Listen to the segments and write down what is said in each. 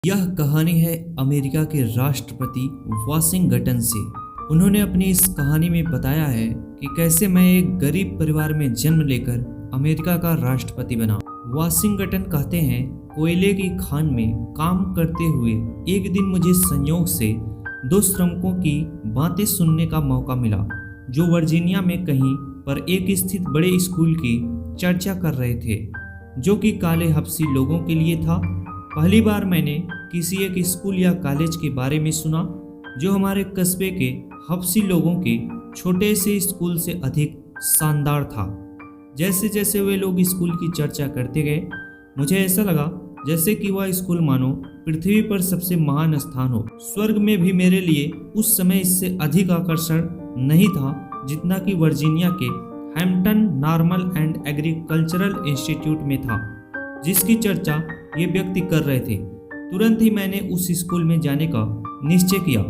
यह कहानी है अमेरिका के राष्ट्रपति वाशिंगटन से। उन्होंने अपनी इस कहानी में बताया है कि कैसे मैं एक गरीब परिवार में जन्म लेकर अमेरिका का राष्ट्रपति बना। वाशिंगटन कहते हैं, कोयले की खान में काम करते हुए एक दिन मुझे संयोग से दो श्रमिकों की बातें सुनने का मौका मिला, जो वर्जीनिया में कहीं पर एक स्थित बड़े स्कूल की चर्चा कर रहे थे, जो कि काले हबशी लोगों के लिए था। पहली बार मैंने किसी एक स्कूल या कॉलेज के बारे में सुना जो हमारे कस्बे के हबशी लोगों के छोटे से स्कूल से अधिक शानदार था। जैसे जैसे वे लोग स्कूल की चर्चा करते गए, मुझे ऐसा लगा जैसे कि वह स्कूल मानो पृथ्वी पर सबसे महान स्थान हो। स्वर्ग में भी मेरे लिए उस समय इससे अधिक आकर्षण नहीं था जितना कि वर्जीनिया के Hampton normal and agricultural institute में था, जिसकी चर्चा ये व्यक्ति कर रहे थे। तुरंत ही मैंने उस स्कूल में जाने का निश्चय किया,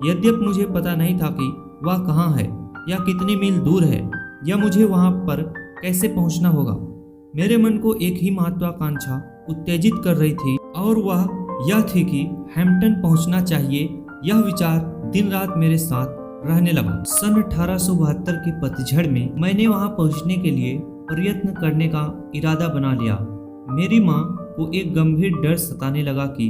यद्यपि मुझे पता नहीं था कि वह कहाँ है या कितनी मील दूर है या मुझे वहाँ पर कैसे पहुँचना होगा। मेरे मन को एक ही महत्वाकांक्षा उत्तेजित कर रही थी और वह यह थी कि हैम्पटन पहुँचना चाहिए। यह विचार दिन रात मेरे साथ रहने लगा। सन 1872 के पतझड़ में मैंने वहाँ पहुँचने के लिए प्रयत्न करने का इरादा बना लिया। मेरी माँ को एक गंभीर डर सताने लगा कि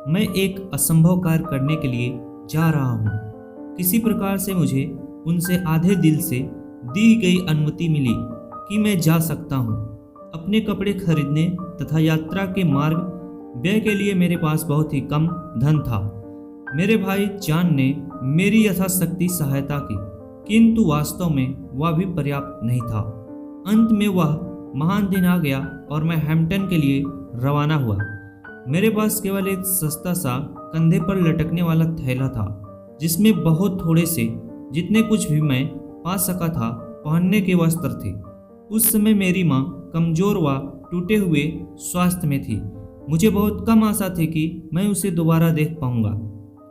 मैं एक असंभव कार्य करने के लिए जा रहा हूँ। किसी प्रकार से मुझे उनसे आधे दिल से दी गई अनुमति मिली कि मैं जा सकता हूँ। अपने कपड़े खरीदने तथा यात्रा के मार्ग व्यय के लिए मेरे पास बहुत ही कम धन था। मेरे भाई जॉन ने मेरी यथाशक्ति सहायता की, किंतु वास्तव में वह भी पर्याप्त नहीं था। अंत में वह महान दिन आ गया और मैं हैम्पटन के लिए रवाना हुआ। मेरे पास केवल एक सस्ता सा कंधे पर लटकने वाला थैला था, जिसमें बहुत थोड़े से जितने कुछ भी मैं पा सका था पहनने के वस्त्र थे। उस समय मेरी माँ कमजोर व टूटे हुए स्वास्थ्य में थी। मुझे बहुत कम आशा थी कि मैं उसे दोबारा देख पाऊंगा,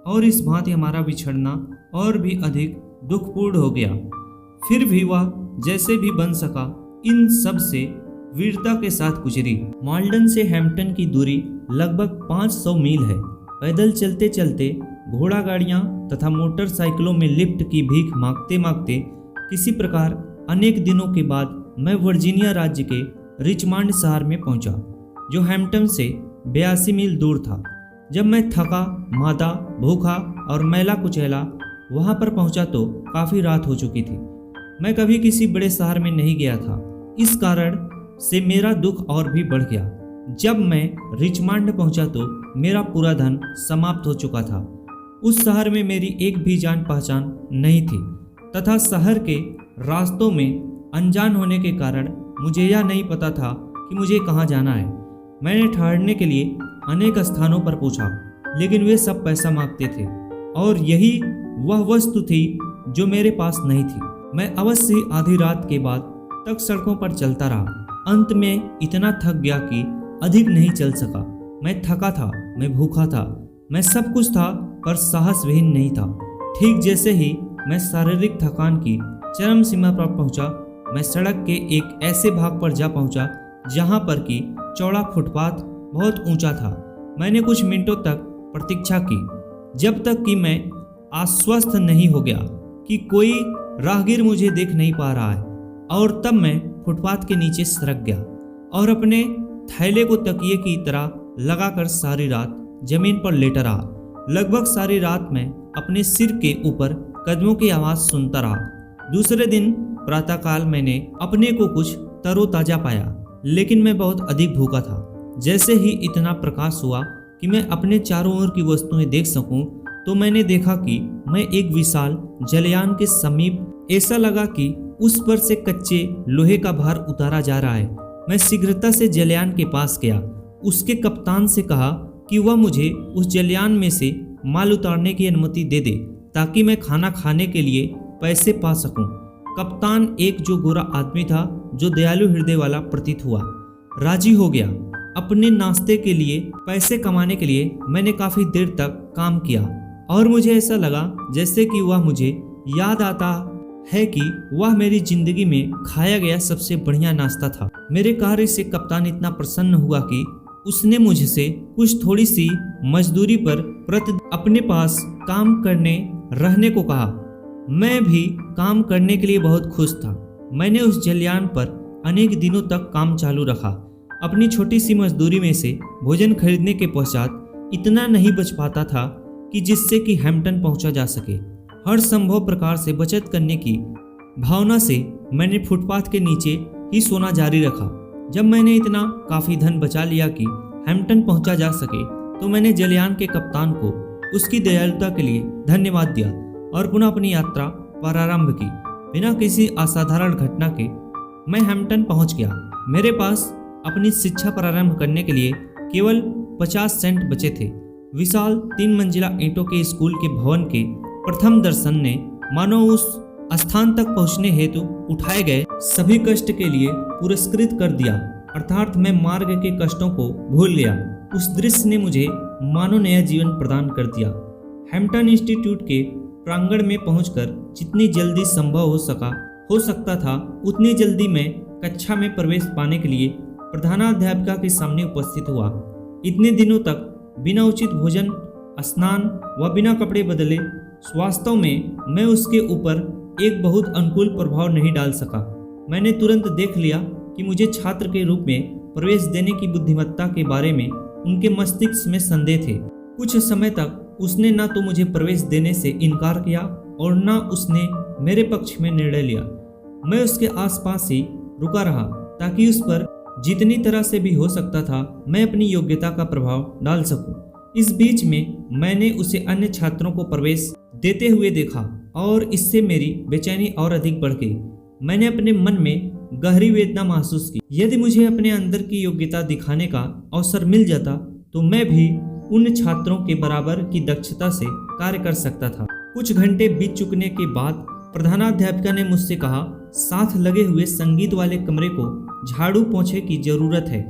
और इस भांति हमारा बिछड़ना और भी अधिक दुखपूर्ण हो गया। फिर भी वह जैसे भी बन सका इन सब से वीरता के साथ गुजरी। माल्डन से हैम्पटन की दूरी लगभग 500 मील है। पैदल चलते चलते, घोड़ा गाड़ियाँ तथा मोटरसाइकिलों में लिफ्ट की भीख मांगते मांगते किसी प्रकार अनेक दिनों के बाद मैं वर्जीनिया राज्य के रिचमंड शहर में पहुंचा, जो हैम्पटन से 82 मील दूर था। जब मैं थका मादा, भूखा और मैला कुचैला वहां पर पहुंचा तो काफ़ी रात हो चुकी थी। मैं कभी किसी बड़े शहर में नहीं गया था, इस कारण से मेरा दुख और भी बढ़ गया। जब मैं रिचमंड पहुंचा तो मेरा पूरा धन समाप्त हो चुका था। उस शहर में मेरी एक भी जान पहचान नहीं थी तथा शहर के रास्तों में अनजान होने के कारण मुझे यह नहीं पता था कि मुझे कहाँ जाना है। मैंने ठहरने के लिए अनेक स्थानों पर पूछा, लेकिन वे सब पैसा मांगते थे और यही वह वस्तु थी जो मेरे पास नहीं थी। मैं अवश्य ही आधी रात के बाद तक सड़कों पर चलता रहा। अंत में इतना थक गया कि अधिक नहीं चल सका। मैं थका था, मैं भूखा था, मैं सब कुछ था, पर साहस विहीन नहीं था। ठीक जैसे ही मैं शारीरिक थकान की चरम सीमा पर पहुंचा, मैं सड़क के एक ऐसे भाग पर जा पहुंचा जहां पर कि चौड़ा फुटपाथ बहुत ऊंचा था। मैंने कुछ मिनटों तक प्रतीक्षा की, जब तक कि मैं आश्वस्त नहीं हो गया कि कोई राहगीर मुझे देख नहीं पा रहा है, और तब मैं फुटपाथ के नीचे सरक गया और अपने थैले को तकिए की तरह लगाकर सारी रात जमीन पर लेटा रहा। लगभग सारी रात मैं अपने सिर के ऊपर कदमों की आवाज़ सुनता रहा। दूसरे दिन प्रातःकाल मैंने अपने को कुछ तरोताजा पाया, लेकिन मैं बहुत अधिक भूखा था। जैसे ही इतना प्रकाश हुआ कि मैं अपने चारों ओर की वस्तुएं देख सकूं, तो मैंने देखा कि मैं एक विशाल जलयान के समीप, ऐसा लगा कि उस पर से कच्चे लोहे का भार उतारा जा रहा है। मैं शीघ्रता से जलयान के पास गया, उसके कप्तान से कहा कि वह मुझे उस जलयान में से माल उतारने की अनुमति दे दे, ताकि मैं खाना खाने के लिए पैसे पा सकूं। कप्तान, एक जो गोरा आदमी था, जो दयालु हृदय वाला प्रतीत हुआ, राजी हो गया। अपने नाश्ते के लिए पैसे कमाने के लिए मैंने काफ़ी देर तक काम किया और मुझे ऐसा लगा जैसे कि वह मुझे याद आता है कि वह मेरी जिंदगी में खाया गया सबसे बढ़िया नाश्ता था। मेरे कार्य से कप्तान इतना प्रसन्न हुआ कि उसने मुझसे कुछ थोड़ी सी मजदूरी पर अपने पास काम करने रहने को कहा। मैं भी काम करने के लिए बहुत खुश था। मैंने उस जलयान पर अनेक दिनों तक काम चालू रखा। अपनी छोटी सी मजदूरी में से भोजन खरीदने के पश्चात इतना नहीं बच पाता था कि जिससे कि हैम्पटन पहुंचा जा सके। हर संभव प्रकार से बचत करने की भावना से मैंने फुटपाथ के नीचे ही सोना जारी रखा। जब मैंने इतना काफ़ी धन बचा लिया कि हैम्पटन पहुंचा जा सके तो मैंने जलयान के कप्तान को उसकी दयालुता के लिए धन्यवाद दिया और पुनः अपनी यात्रा प्रारंभ की। बिना किसी असाधारण घटना के मैं हैम्पटन पहुंच गया। मेरे पास अपनी शिक्षा प्रारंभ करने के लिए केवल 50 सेंट बचे थे। विशाल 3 मंजिला ईंटों के स्कूल के भवन के प्रथम दर्शन ने मानो उस स्थान तक पहुंचने हेतु उठाए गए सभी कष्ट के लिए पुरस्कृत कर दिया, अर्थात मैं मार्ग के कष्टों को भूल गया। उस दृश्य ने मुझे मानो नया जीवन प्रदान कर दिया। हैम्पटन इंस्टीट्यूट के प्रांगण में पहुंचकर जितनी जल्दी संभव हो सकता था उतनी जल्दी मैं कक्षा में प्रवेश पाने के लिए प्रधानाध्यापिका के सामने उपस्थित हुआ। इतने दिनों तक बिना उचित भोजन, स्नान व बिना कपड़े बदले वास्तव में मैं उसके ऊपर एक बहुत अनुकूल प्रभाव नहीं डाल सका। मैंने तुरंत देख लिया कि मुझे छात्र के रूप में प्रवेश देने की बुद्धिमत्ता के बारे में उनके मस्तिष्क में संदेह थे। कुछ समय तक उसने न तो मुझे प्रवेश देने से इनकार किया और न उसने मेरे पक्ष में निर्णय लिया। मैं उसके आसपास ही रुका रहा ताकि उस पर जितनी तरह से भी हो सकता था मैं अपनी योग्यता का प्रभाव डाल सकूं। इस बीच में मैंने उसे अन्य छात्रों को प्रवेश देते हुए देखा और इससे मेरी बेचैनी और अधिक बढ़ गई। मैंने अपने मन में गहरी वेदना महसूस की। यदि मुझे अपने अंदर की योग्यता दिखाने का अवसर मिल जाता तो मैं भी उन छात्रों के बराबर की दक्षता से कार्य कर सकता था। कुछ घंटे बीत चुकने के बाद प्रधानाध्यापिका ने मुझसे कहा, साथ लगे हुए संगीत वाले कमरे को झाड़ू पोंछे की जरूरत है।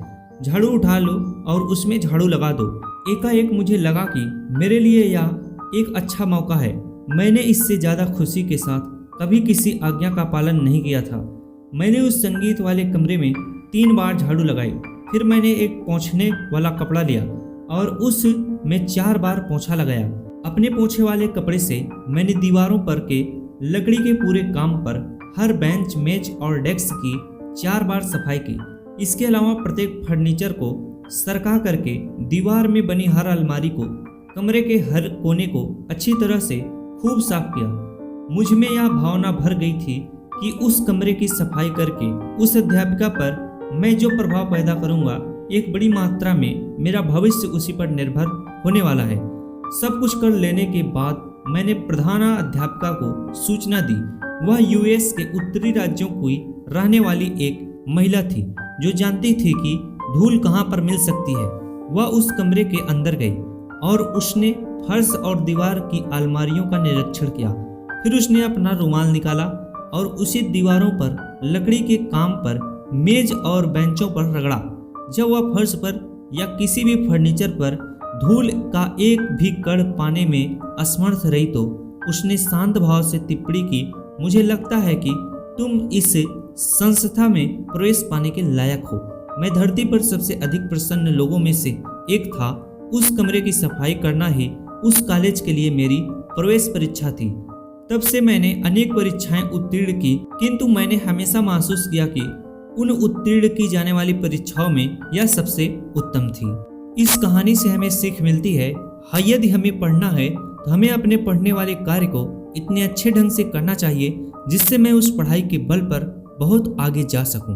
झाड़ू उठा लो और उसमें झाड़ू लगा दो। एकाएक मुझे लगा कि मेरे लिए यह एक अच्छा मौका है। मैंने इससे ज़्यादा खुशी के साथ कभी किसी आज्ञा का पालन नहीं किया था। मैंने उस संगीत वाले कमरे में 3 बार झाड़ू लगाई। फिर मैंने एक पोंछने वाला कपड़ा लिया और उस में 4 बार पोंछा लगाया। अपने पोंछे वाले कपड़े से मैंने दीवारों पर के लकड़ी के पूरे काम पर हर बेंच, मेज और डेस्क की 4 बार सफाई की। इसके अलावा प्रत्येक फर्नीचर को सरका करके दीवार में बनी हर अलमारी को, कमरे के हर कोने को अच्छी तरह से खूब साफ किया। मुझ में यह भावना भर गई थी कि उस कमरे की सफाई करके उस अध्यापिका पर मैं जो प्रभाव पैदा करूंगा एक बड़ी मात्रा में मेरा भविष्य उसी पर निर्भर होने वाला है। सब कुछ कर लेने के बाद मैंने प्रधानाध्यापिका को सूचना दी। वह यूएस के उत्तरी राज्यों की रहने वाली एक महिला थी जो जानती थी कि धूल कहाँ पर मिल सकती है। वह उस कमरे के अंदर गई और उसने फर्श और दीवार की अलमारियों का निरीक्षण किया। फिर उसने अपना रुमाल निकाला और उसी दीवारों पर, लकड़ी के काम पर, मेज और बेंचों पर रगड़ा। जब वह फर्श पर या किसी भी फर्नीचर पर धूल का एक भी कण पाने में असमर्थ रही तो उसने शांत भाव से टिप्पणी की, मुझे लगता है कि तुम इस संस्था में प्रवेश पाने के लायक हो। मैं धरती पर सबसे अधिक प्रसन्न लोगों में से एक था। उस कमरे की सफाई करना ही उस कॉलेज के लिए मेरी प्रवेश परीक्षा थी। तब से मैंने अनेक परीक्षाएं उत्तीर्ण की, किंतु मैंने हमेशा महसूस किया कि उन उत्तीर्ण की जाने वाली परीक्षाओं में यह सबसे उत्तम थी। इस कहानी से हमें सीख मिलती है, यदि हमें पढ़ना है तो हमें अपने पढ़ने वाले कार्य को इतने अच्छे ढंग से करना चाहिए जिससे मैं उस पढ़ाई के बल पर बहुत आगे जा सकूं।